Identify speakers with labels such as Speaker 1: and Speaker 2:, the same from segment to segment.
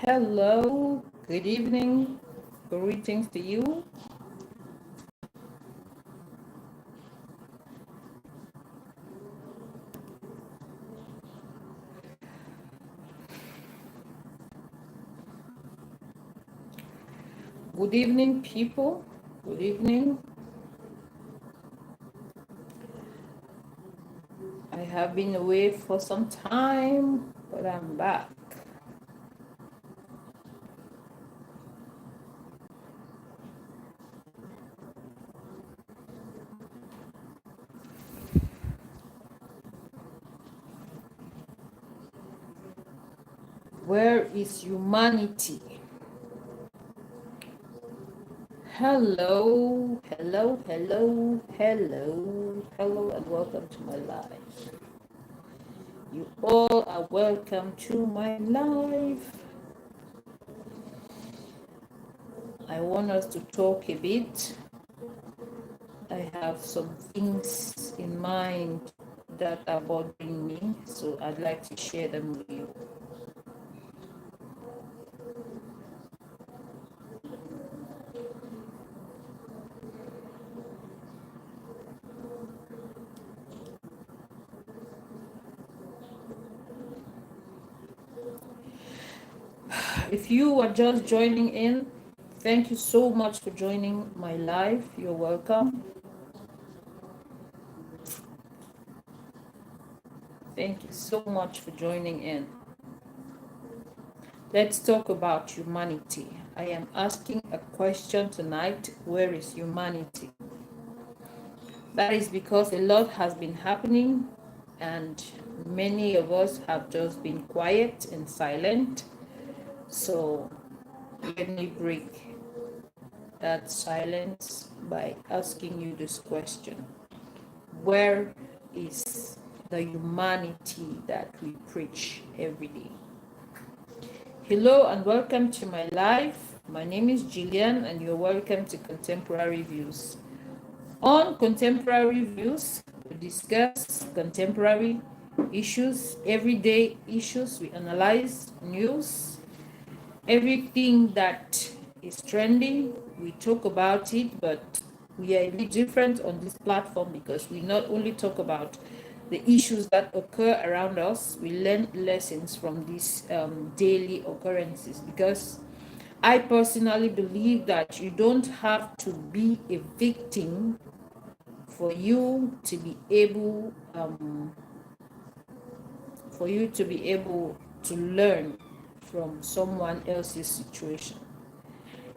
Speaker 1: Hello, good evening, greetings to you. Good evening, people. Good evening. I have been away for some time, but I'm back. Where is humanity? Hello, hello, hello, hello, hello, and welcome to my life. You all are welcome to my life. I want us to talk a bit. I have some things in mind that are bothering me, so I'd like to share them with you. If you are just joining in, thank you so much for joining my live. You're welcome. Thank you so much for joining in. Let's talk about humanity. I am asking a question tonight. Where is humanity? That is because a lot has been happening, and many of us have just been quiet and silent. So let me break that silence by asking you this question. Where is the humanity that we preach every day? Hello and welcome to my live. My name is Gillian and you're welcome to Contemporary Views. On Contemporary Views, we discuss contemporary issues, everyday issues. We analyze news, everything that is trending. We talk about it, but we are a bit different on this platform because we not only talk about the issues that occur around us, we learn lessons from these daily occurrences, because I personally believe that you don't have to be a victim for you to be able to learn from someone else's situation.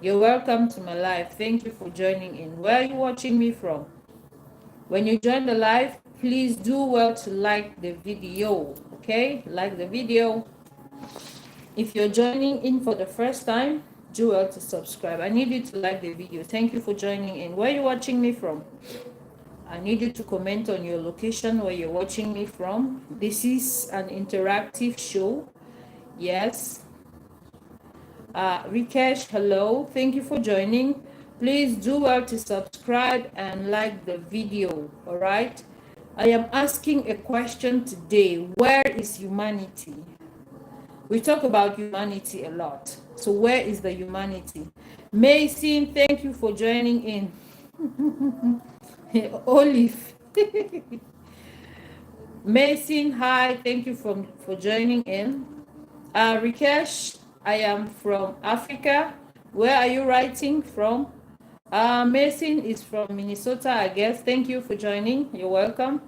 Speaker 1: You're welcome to my live. Thank you for joining in. Where are you watching me from? When you join the live, please do well to like the video. Okay, like the video. If you're joining in for the first time, do well to subscribe. I need you to like the video. Thank you for joining in. Where are you watching me from? I need you to comment on your location where you're watching me from. This is an interactive show. Yes. Rikesh, hello. Thank you for joining. Please do well to subscribe and like the video. All right. I am asking a question today. Where is humanity? We talk about humanity a lot. So where is the humanity? Mason, thank you for joining in. Olive. Mason, hi. Thank you for joining in. Rikesh, I am from Africa. Where are you writing from? Mason is from Minnesota, I guess. Thank you for joining. You're welcome.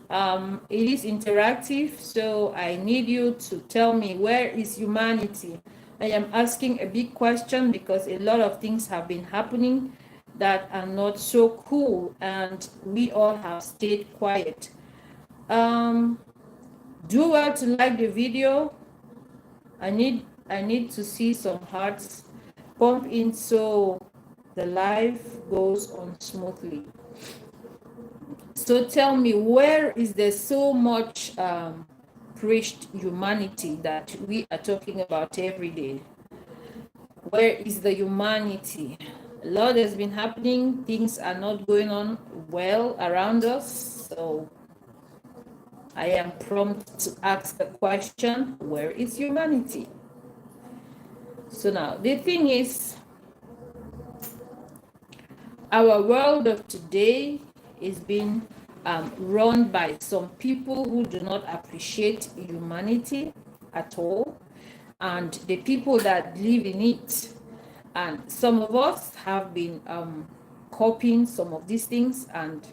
Speaker 1: It is interactive, so I need you to tell me, where is humanity? I am asking a big question because a lot of things have been happening that are not so cool, and we all have stayed quiet. Do well to like the video. I need to see some hearts pump in so the live goes on smoothly. So tell me, where is there so much preached humanity that we are talking about every day? Where is the humanity? A lot has been happening. Things are not going on well around us. So I am prompt to ask the question, where is humanity? So now the thing is, our world of today is being run by some people who do not appreciate humanity at all, and the people that live in it. And some of us have been copying some of these things, and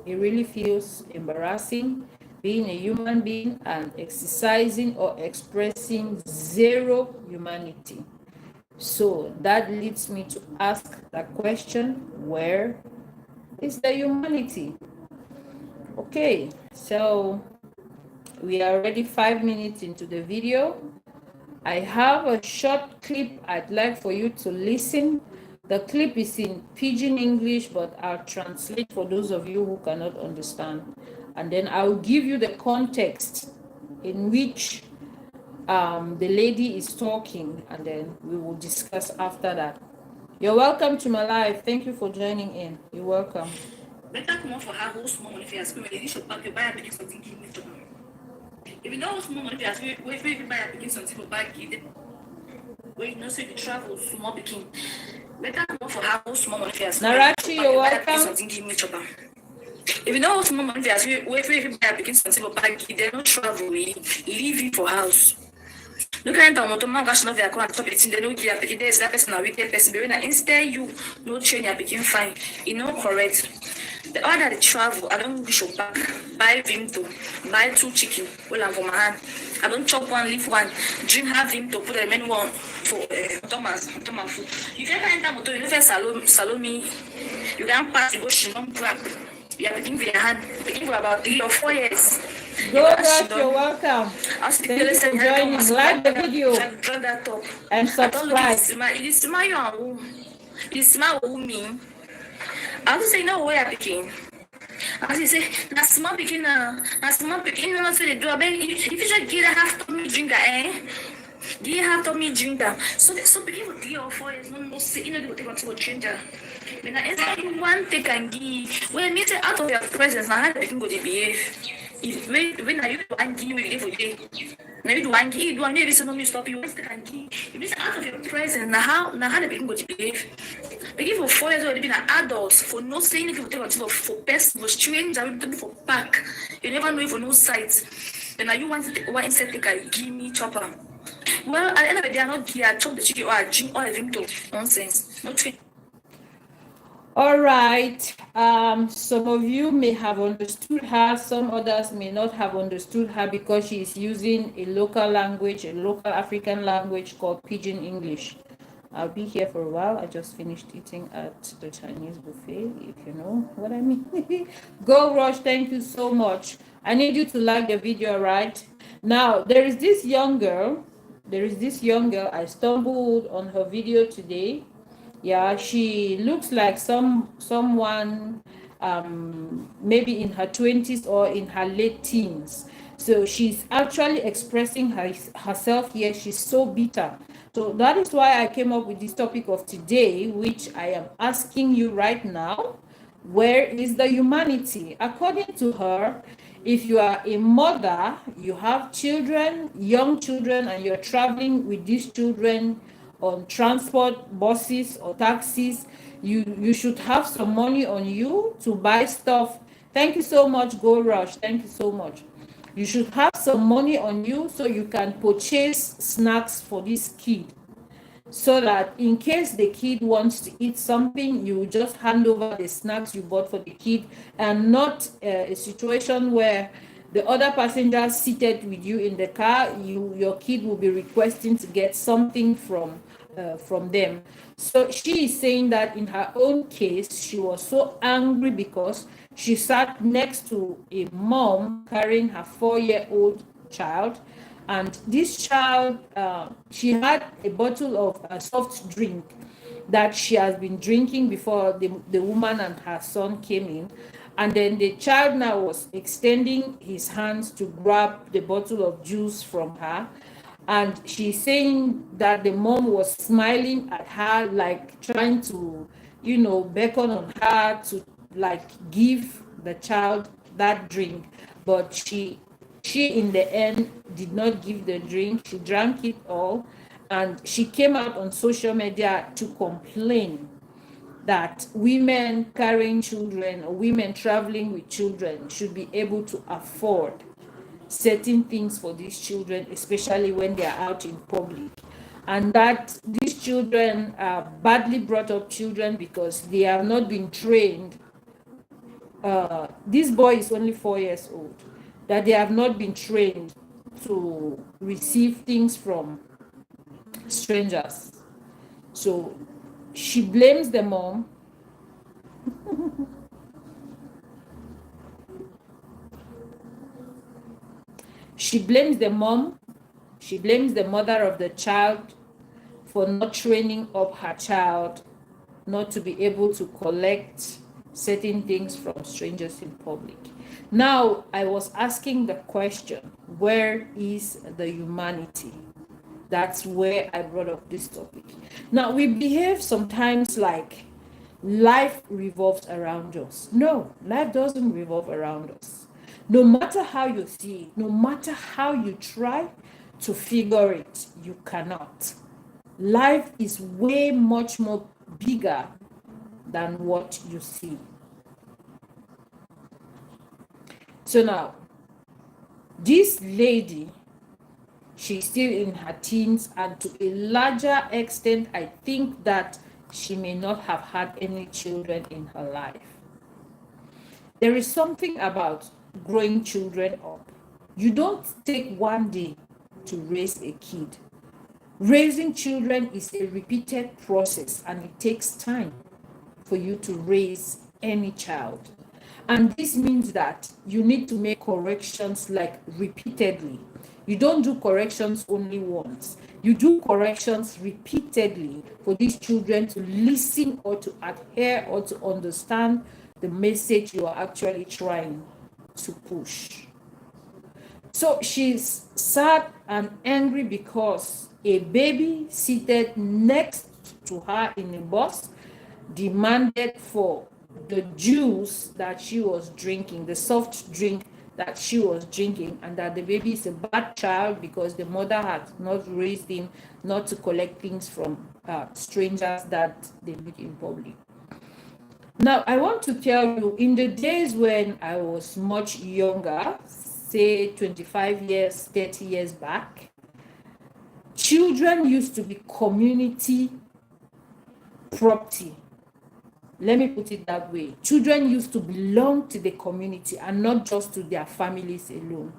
Speaker 1: it really feels embarrassing being a human being and exercising or expressing zero humanity. So that leads me to ask that question, where is the humanity? Okay, so we are already 5 minutes into the video. I have a short clip I'd like for you to listen. The clip is in Pidgin English, but I'll translate for those of you who cannot understand. And then I'll give you the context in which the lady is talking, and then we will discuss after that. You're welcome to my live. Thank you for joining in. You're welcome. Better come for her whole small money for your school. You should pack your buy a something give me to. If you know small money for your school, wait for you buy a something for buy give them. When you know say you travel small picking. Better come for her whole small money for your school. Narachi, you're welcome. Something give me chopper. If you know small money for your school, wait for you buy a something for buy give them. No travel, leave you for house. Look at them, automatic national vehicle and top it in the no gear, but there's that person, a wicked person, but instead you no train your picking fine, you know, correct. The order the travel, I don't wish you back, buy Vimto, buy 2 chicken, well, I'm for my hand. I don't chop one, leave one, drink half Vimto, put a main one for Thomas food. You can find that motor, you know, Salome, you can pass the bush, you don't grab. You are picking for your hand, picking for about 3 or 4 years. Go Rush, you're welcome. Thank you for joining. Like the video and subscribe. It's my me. I was say no way I became. As you say, na small picking, not say they do. If you just get a half to me drinker, do you have to me drinker? So begin with 3 or 4 years, no say, you know, they will take on to change. When I inside one take and give, when meet out of your presence, now how they can go to behave. If when are you one give you for day? Now you do one give, do one maybe so no stop you. Once they can give, if it's out of your presence, now how they can go to behave. They give for 4 years already been an adult for no saying if you take on for person for strange, I will for pack. You never know if for no sight. Then are you want inside take a give me chopper? Well, at the end of the day, I'm not here. Chop the chicken or I drink or I drink to nonsense. No train. All right. Some of you may have understood her. Some others may not have understood her because she is using a local language, a local African language called Pidgin English. I'll be here for a while. I just finished eating at the Chinese buffet, if you know what I mean. Go Rush, thank you so much. I need you to like the video, right? Now, there is this young girl. I stumbled on her video today. Yeah, she looks like someone maybe in her 20s or in her late teens. So she's actually expressing herself here. She's so bitter. So that is why I came up with this topic of today, which I am asking you right now. Where is the humanity? According to her, if you are a mother, you have children, young children, and you're traveling with these children on transport, buses or taxis, you should have some money on you to buy stuff. Thank you so much, Go Rush. Thank you so much. You should have some money on you so you can purchase snacks for this kid, so that in case the kid wants to eat something, you just hand over the snacks you bought for the kid, and not a situation where the other passengers seated with you in the car, your kid will be requesting to get something from them. So she is saying that in her own case, she was so angry because she sat next to a mom carrying her 4-year-old child, and this child, she had a bottle of a soft drink that she has been drinking before the woman and her son came in. And then the child now was extending his hands to grab the bottle of juice from her. And she's saying that the mom was smiling at her, like trying to, beckon on her to like give the child that drink. But she in the end did not give the drink. She drank it all. And she came out on social media to complain that women carrying children or women traveling with children should be able to afford certain things for these children, especially when they are out in public. And that these children are badly brought up children because they have not been trained. This boy is only 4 years old, that they have not been trained to receive things from strangers. So she blames the mom. She blames the mom. She blames the mother of the child for not training up her child not to be able to collect certain things from strangers in public. Now, I was asking the question, where is the humanity? That's where I brought up this topic. Now, we behave sometimes like life revolves around us. No, life doesn't revolve around us. No matter how you see it, no matter how you try to figure it, you cannot. Life is way much more bigger than what you see. So now, this lady, she's still in her teens, and to a larger extent, I think that she may not have had any children in her life. There is something about growing children up. You don't take one day to raise a kid. Raising children is a repeated process, and it takes time for you to raise any child. And this means that you need to make corrections like repeatedly. You don't do corrections only once. You do corrections repeatedly for these children to listen or to adhere or to understand the message you are actually trying to push. So she's sad and angry because a baby seated next to her in a bus demanded for the juice that she was drinking, the soft drink that she was drinking, and that the baby is a bad child because the mother had not raised him not to collect things from strangers that they meet in public. Now, I want to tell you, in the days when I was much younger, say 25 years, 30 years back, children used to be community property. Let me put it that way. Children used to belong to the community and not just to their families alone.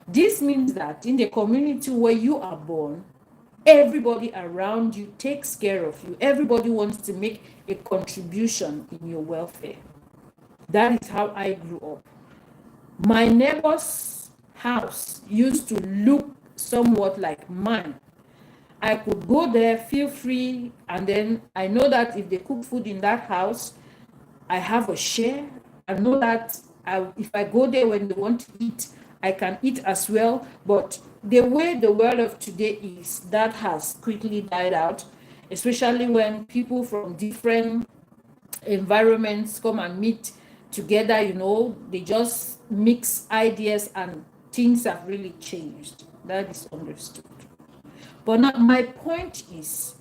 Speaker 1: This means that in the community where you are born, everybody around you takes care of you. Everybody wants to make a contribution in your welfare. That is how I grew up. My neighbor's house used to look somewhat like mine. I could go there, feel free, and then I know that if they cook food in that house, I have a share. I know that if I go there when they want to eat, I can eat as well. But the way the world of today is, that has quickly died out, especially when people from different environments come and meet together. They just mix ideas and things have really changed. That is understood. But now my point is,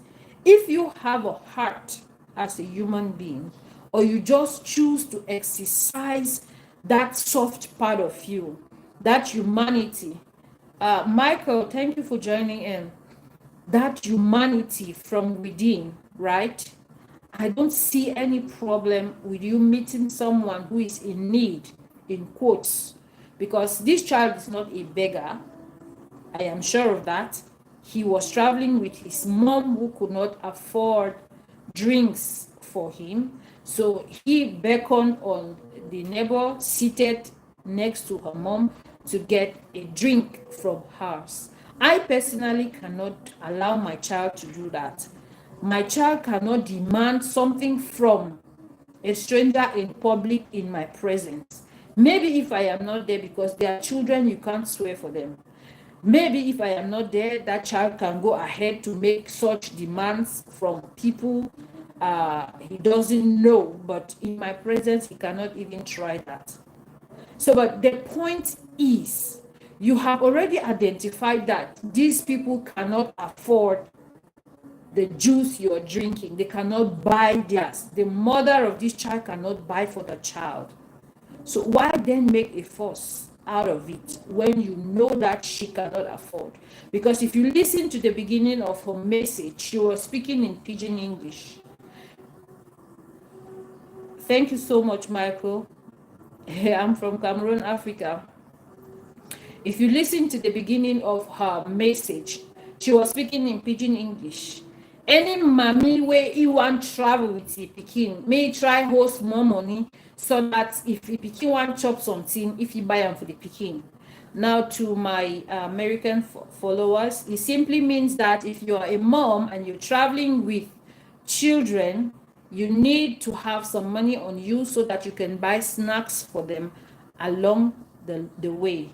Speaker 1: if you have a heart as a human being, or you just choose to exercise that soft part of you, that humanity, Michael, thank you for joining in, that humanity from within, right? I don't see any problem with you meeting someone who is in need, in quotes, because this child is not a beggar. I am sure of that. He was traveling with his mom who could not afford drinks for him. So he beckoned on the neighbor seated next to her mom to get a drink from hers. I personally cannot allow my child to do that. My child cannot demand something from a stranger in public in my presence. Maybe if I am not there, because they are children, you can't swear for them. Maybe if I am not there, that child can go ahead to make such demands from people he doesn't know, but in my presence, he cannot even try that. So, but the point is, you have already identified that these people cannot afford the juice you're drinking. They cannot buy theirs. The mother of this child cannot buy for the child. So why then make a fuss out of it when you know that she cannot afford? Because if you listen to the beginning of her message, she was speaking in pidgin English. Thank you so much, Michael. I'm from Cameroon, Africa. If you listen to the beginning of her message, she was speaking in pidgin English. Any mommy where you want travel with the pikin, may try host more money so that if the pikin want chop something, if you buy them for the pikin. Now to my American followers, it simply means that if you are a mom and you're traveling with children, you need to have some money on you so that you can buy snacks for them along the way.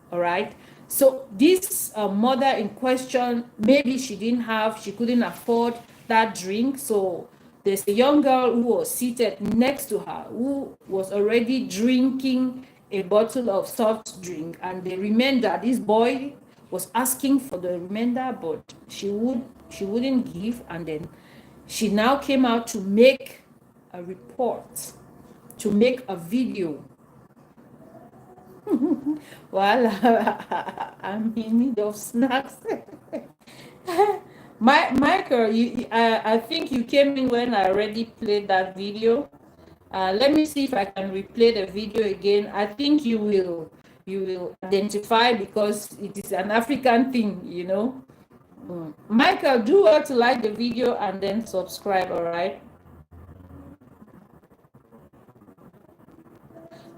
Speaker 1: All right, so this mother in question, maybe she couldn't afford that drink. So there's a young girl who was seated next to her who was already drinking a bottle of soft drink, and the remainder, this boy was asking for the remainder, but she wouldn't give. And then she now came out to make a report, to make a video. Well, I'm in need of snacks. Michael, I think you came in when I already played that video. Let me see if I can replay the video again. I think you will identify because it is an African thing, you know. Michael, do well to like the video and then subscribe, all right?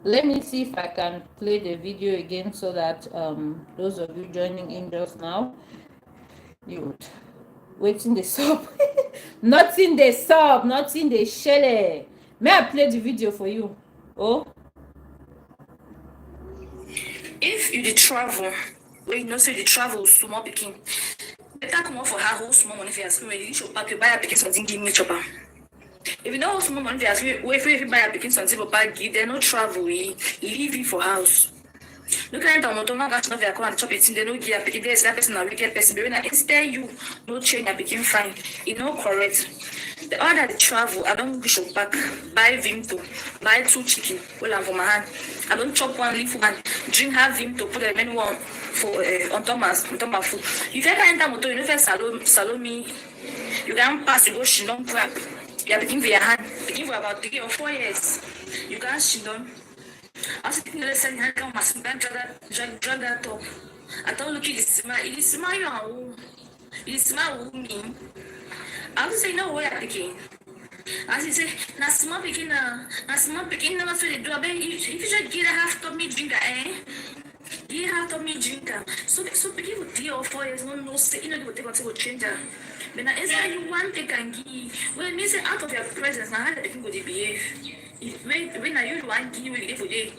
Speaker 1: Let me see if I can play the video again so that those of you joining in just now, you would wait in the sub. Not in the sub, not in the shell. May I play the video for you? Oh,
Speaker 2: if you dey travel, wey you know say you dey travel small pikin, better comot for her whole small money for your school. You should pack, you buy her pikin something, give me chop am. If you know how small money for your school, if you buy her pikin something, papa give, they no travel, leave you for house. Look at them, don't know that no come and chop it. They no give her pikin. There's that person a wicked person. But when instead you no train your pikin fine, you no correct. The other that travel, I don't wish to back, buy Vimto, buy 2 chicken, well I'm for my hand. I don't chop one, leave one, drink half Vimto, put the menu one for on top my food. If you ever enter motor, you know first Salome, you can pass, you go Shindon crap. You are begin for your hand, begin for about 3 or 4 years. You can't Shindon. I was thinking the same hand come must drag that up. I don't look at this smile, you smile me. I was say no way I begin. As he say, na small begin never so they do a if you just get a half of me drinker, Get half of me drinker. So begin with 3 or 4 years, no say you know they will change her. But now is that you want they can give well it means out of your presence now how they can go to behave. When are you want give you for day?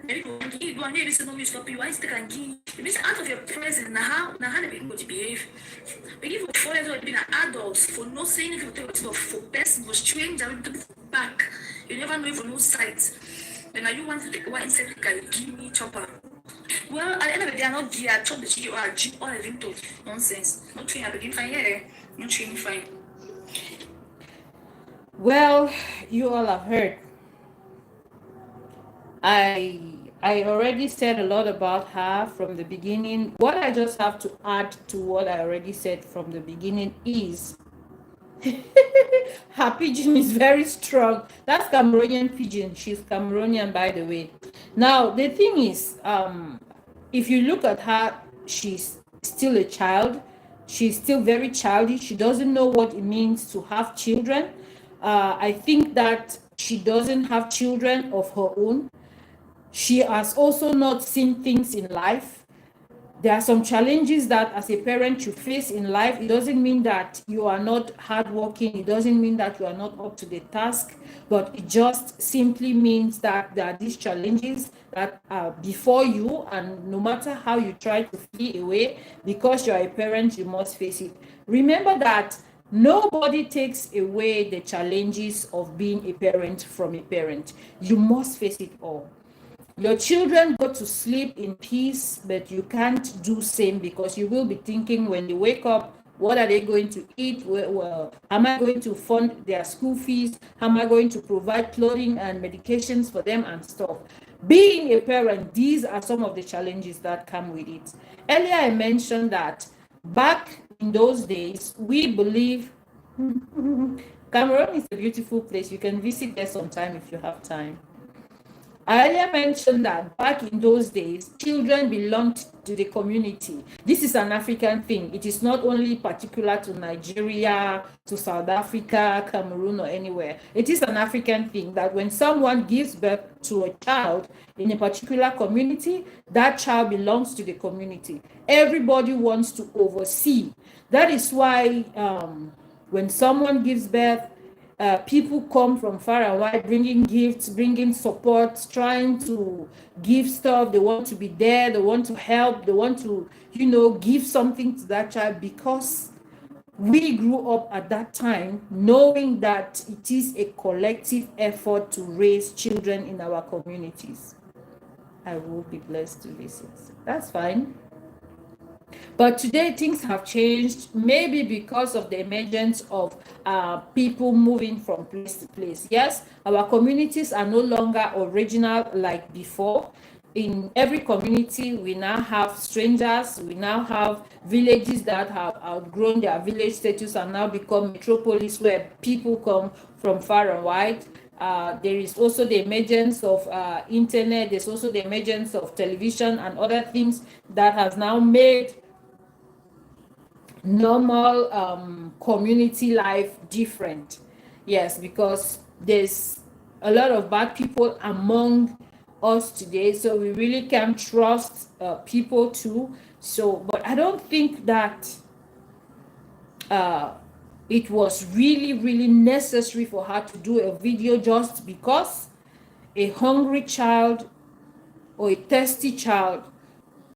Speaker 2: Maybe you go and listen to me stop you, why is they can give? It means out of your presence now how they can go to behave. But if for 4 years old being adults for no saying anything for person for stranger back. You never know for no sight. Then are you want to take one insect can give me chopper? Well, at the end of the day, I'm not geared. Chop the chicken or a jeep or a vinto. Nonsense. No train, I begin fine here. No train fine.
Speaker 1: well, you all have heard. I already said a lot about her from the beginning. What I just have to add to what I already said from the beginning is her pidgin is very strong. That's Cameroonian pidgin. She's Cameroonian, by the way. Now the thing is, if you look at her, she's still a child. She's still very childish. She doesn't know what it means to have children. I think that she doesn't have children of her own. She has also not seen things in life. There are some challenges that as a parent you face in life. It doesn't mean that you are not hardworking. It doesn't mean that you are not up to the task, but it just simply means that there are these challenges that are before you, and no matter how you try to flee away, because you are a parent, you must face it. Remember that nobody takes away the challenges of being a parent from a parent. You must face it all. Your children go to sleep in peace, but you can't do same because you will be thinking when they wake up, What are they going to eat? Well, am I going to fund their school fees? Am I going to provide clothing and medications for them and stuff? Being a parent, these are some of the challenges that come with it. Earlier, I mentioned that back in those days, we believe Cameroon is a beautiful place. You can visit there sometime if you have time. I earlier mentioned that back in those days, children belonged to the community. This is an African thing. It is not only particular to Nigeria, to South Africa, Cameroon, or anywhere. It is an African thing that when someone gives birth to a child in a particular community, that child belongs to the community. Everybody wants to oversee. That is why when someone gives birth, people come from far and wide, bringing gifts, bringing support, trying to give stuff. They want to be there. They want to help. They want to, give something to that child, because we grew up at that time knowing that it is a collective effort to raise children in our communities. I will be blessed to listen. That's fine. But today things have changed, maybe because of the emergence of people moving from place to place. Yes, our communities are no longer original like before. In every community, we now have strangers. We now have villages that have outgrown their village status and now become metropolis, where people come from far and wide. There is also the emergence of internet. There's also the emergence of television and other things that has now made normal community life different. Yes, because there's a lot of bad people among us today, so we really can't trust people too. So, but I don't think that it was really necessary for her to do a video just because a hungry child or a thirsty child